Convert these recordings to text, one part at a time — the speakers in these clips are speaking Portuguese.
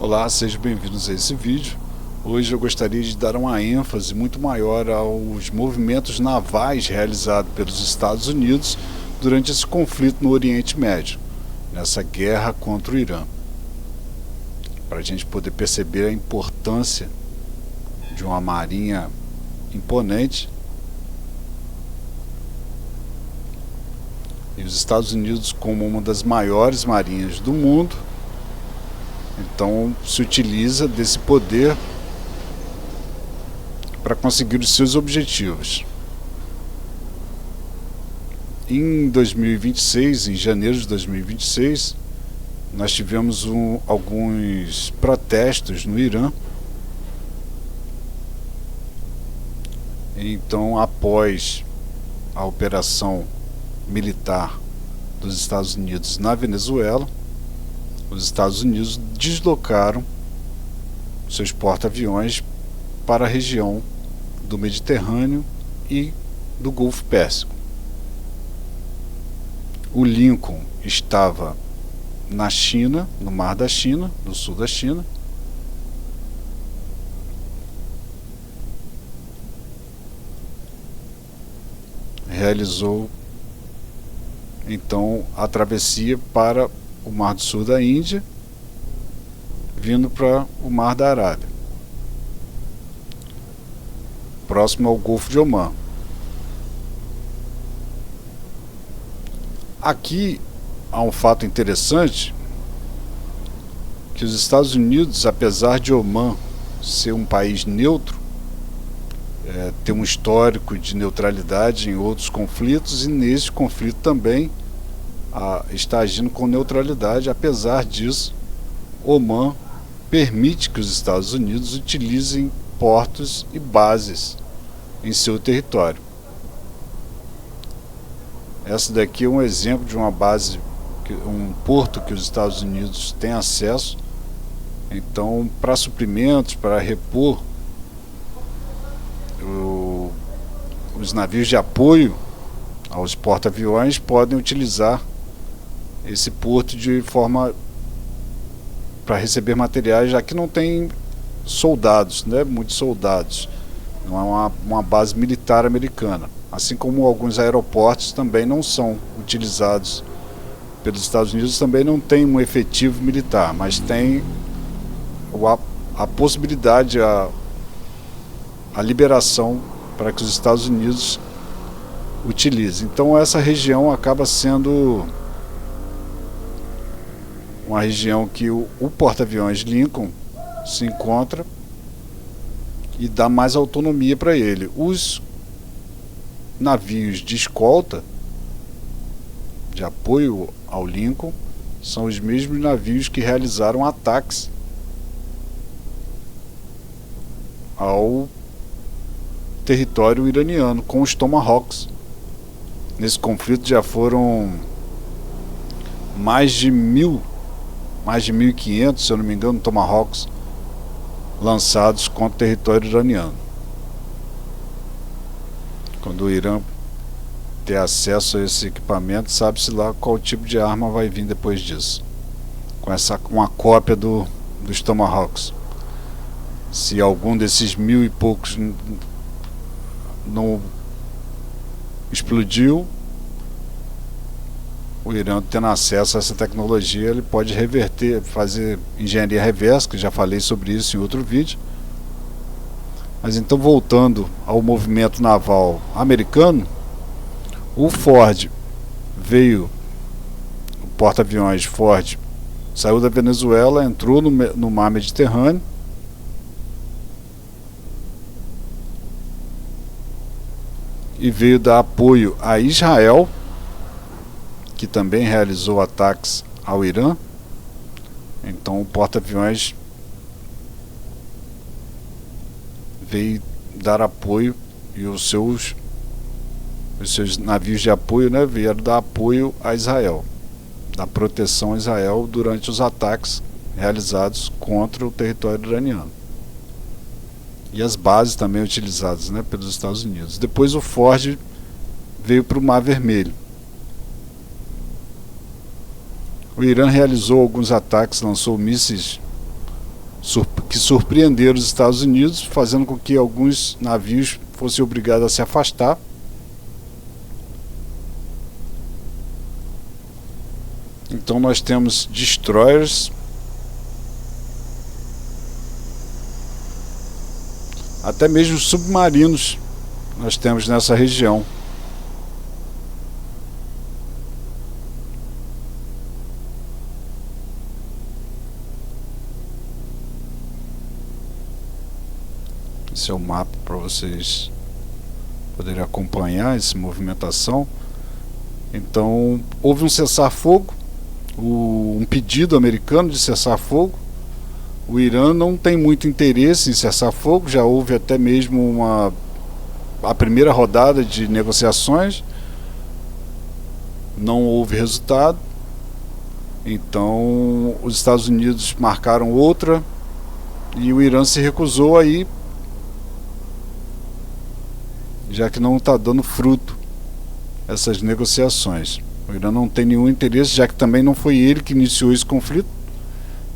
Olá, sejam bem-vindos a esse vídeo. Hoje eu gostaria de dar uma ênfase muito maior aos movimentos navais realizados pelos Estados Unidos durante esse conflito no Oriente Médio, nessa guerra contra o Irã. Para a gente poder perceber a importância de uma marinha imponente. E os Estados Unidos, como uma das maiores marinhas do mundo, então se utiliza desse poder para conseguir os seus objetivos. Em 2026, em janeiro de 2026, nós tivemos alguns protestos no Irã. Então, após a operação militar dos Estados Unidos na Venezuela, os Estados Unidos deslocaram seus porta-aviões para a região do Mediterrâneo e do Golfo Pérsico. O Lincoln estava na China, no Mar da China, no sul da China. Realizou então a travessia para o Mar do Sul da Índia, vindo para o Mar da Arábia, próximo ao Golfo de Omã. Aqui há um fato interessante, que os Estados Unidos, apesar de Omã ser um país neutro, ter um histórico de neutralidade em outros conflitos, e nesse conflito também está agindo com neutralidade. Apesar disso, Omã permite que os Estados Unidos utilizem portos e bases em seu território. Essa daqui é um exemplo de uma base, um porto que os Estados Unidos têm acesso. Então, para suprimentos, para repor os navios de apoio aos porta-aviões, podem utilizar esse porto de forma para receber materiais, já que não tem soldados, né? Muitos soldados. Não é uma base militar americana. Assim como alguns aeroportos também não são utilizados pelos Estados Unidos, também não tem um efetivo militar, mas tem a possibilidade, a liberação para que os Estados Unidos utilizem. Então essa região acaba sendo uma região que o porta-aviões Lincoln se encontra e dá mais autonomia para ele. Os navios de escolta, de apoio ao Lincoln, são os mesmos navios que realizaram ataques ao território iraniano com os Tomahawks. Nesse conflito já foram mais de 1.500, se eu não me engano, Tomahawks lançados contra o território iraniano. Quando o Irã ter acesso a esse equipamento, sabe-se lá qual tipo de arma vai vir depois disso, com uma cópia dos Tomahawks. Se algum desses 1.000 e poucos não explodiu, o Irã, tendo acesso a essa tecnologia, ele pode reverter, fazer engenharia reversa, que já falei sobre isso em outro vídeo. Mas então, voltando ao movimento naval americano, o Ford veio, o porta-aviões Ford saiu da Venezuela, entrou no mar Mediterrâneo, e veio dar apoio a Israel, que também realizou ataques ao Irã. Então o porta-aviões veio dar apoio, e os seus navios de apoio, né, vieram dar apoio a Israel, dar proteção a Israel durante os ataques realizados contra o território iraniano. E as bases também utilizadas, né, pelos Estados Unidos. Depois o Ford veio para o Mar Vermelho. O Irã realizou alguns ataques, lançou mísseis que surpreenderam os Estados Unidos, fazendo com que alguns navios fossem obrigados a se afastar. Então nós temos destroyers, até mesmo submarinos nós temos nessa região. Esse é o mapa para vocês poderem acompanhar essa movimentação. Então houve um cessar-fogo, um pedido americano de cessar-fogo. O Irã não tem muito interesse em cessar-fogo, já houve até mesmo a primeira rodada de negociações, não houve resultado. Então os Estados Unidos marcaram outra e o Irã se recusou aí, já que não está dando fruto essas negociações. O Irã não tem nenhum interesse, já que também não foi ele que iniciou esse conflito.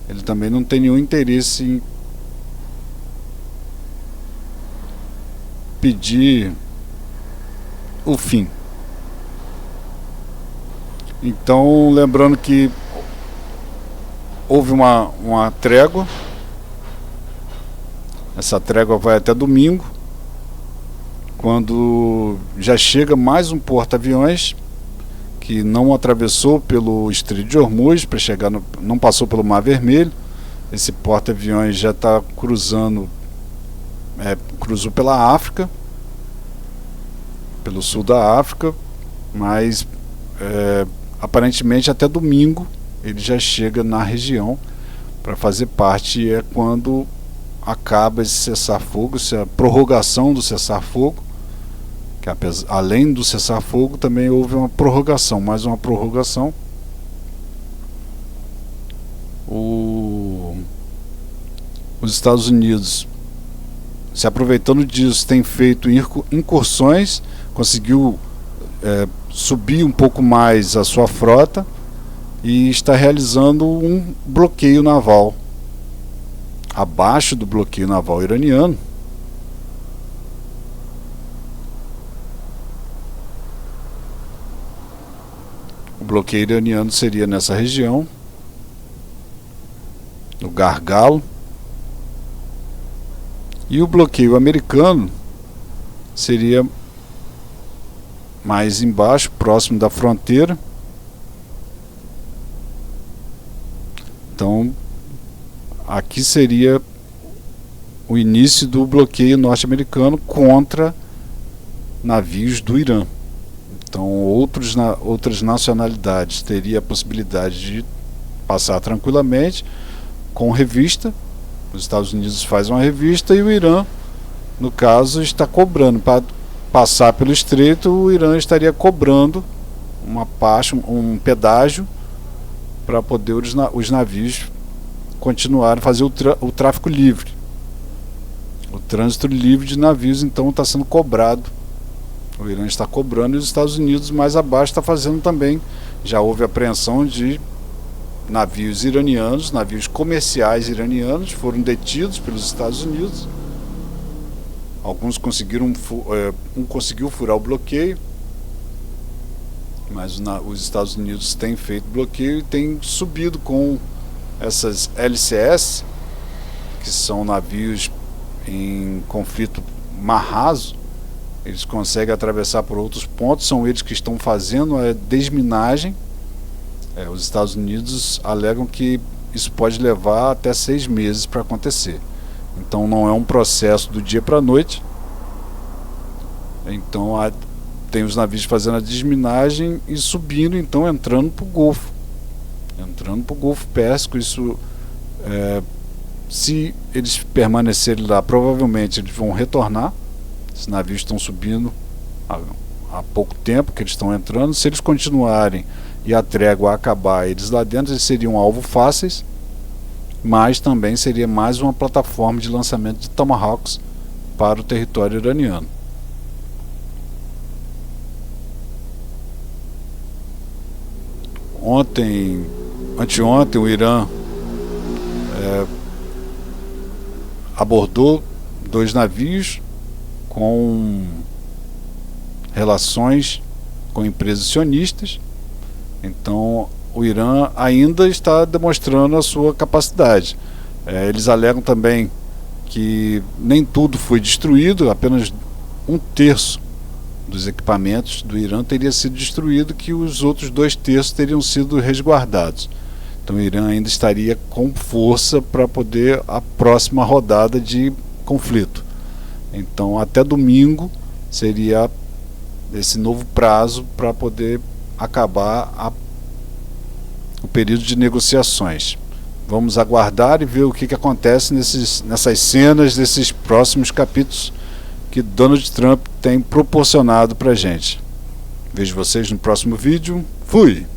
Ele também não tem nenhum interesse em pedir o fim. Então, lembrando que houve uma trégua. Essa trégua vai até domingo, quando já chega mais um porta-aviões que não atravessou pelo Estreito de Hormuz para chegar não passou pelo Mar Vermelho. Esse porta-aviões já está cruzou pela África, pelo sul da África, mas aparentemente até domingo ele já chega na região para fazer parte. É quando acaba esse cessar-fogo, essa prorrogação do cessar-fogo, que além do cessar-fogo também houve uma prorrogação, mais uma prorrogação. Os Estados Unidos, se aproveitando disso, tem feito incursões, conseguiu subir um pouco mais a sua frota e está realizando um bloqueio naval abaixo do bloqueio naval iraniano. O bloqueio iraniano seria nessa região, no Gargalo, e o bloqueio americano seria mais embaixo, próximo da fronteira. Então, aqui seria o início do bloqueio norte-americano contra navios do Irã. Então outras nacionalidades teriam a possibilidade de passar tranquilamente com revista. Os Estados Unidos fazem uma revista e o Irã, no caso, está cobrando. Para passar pelo estreito, o Irã estaria cobrando um pedágio para poder os navios continuarem a fazer o tráfico livre. O trânsito livre de navios, então, está sendo cobrado. O Irã está cobrando e os Estados Unidos mais abaixo está fazendo também. Já houve apreensão de navios iranianos, navios comerciais iranianos, foram detidos pelos Estados Unidos. Alguns conseguiram, um conseguiu furar o bloqueio, mas os Estados Unidos têm feito bloqueio e têm subido com essas LCS, que são navios em conflito mar raso. Eles conseguem atravessar por outros pontos, são eles que estão fazendo a desminagem. Os Estados Unidos alegam que isso pode levar até 6 meses para acontecer. Então não é um processo do dia para a noite. Então tem os navios fazendo a desminagem e subindo, então entrando para o Golfo. Entrando para o Golfo Pérsico. Isso, se eles permanecerem lá, provavelmente eles vão retornar. Esses navios estão subindo há pouco tempo que eles estão entrando. Se eles continuarem e a trégua acabar, eles lá dentro, eles seriam alvo fáceis, mas também seria mais uma plataforma de lançamento de Tomahawks para o território iraniano. anteontem, o Irã abordou 2 navios com relações com empresas sionistas. Então o Irã ainda está demonstrando a sua capacidade. Eles alegam também que nem tudo foi destruído, apenas 1/3 dos equipamentos do Irã teria sido destruído, que os outros 2/3 teriam sido resguardados. Então o Irã ainda estaria com força para poder a próxima rodada de conflito. Então até domingo seria esse novo prazo para poder acabar o período de negociações. Vamos aguardar e ver o que acontece nessas cenas desses próximos capítulos que Donald Trump tem proporcionado para a gente. Vejo vocês no próximo vídeo. Fui!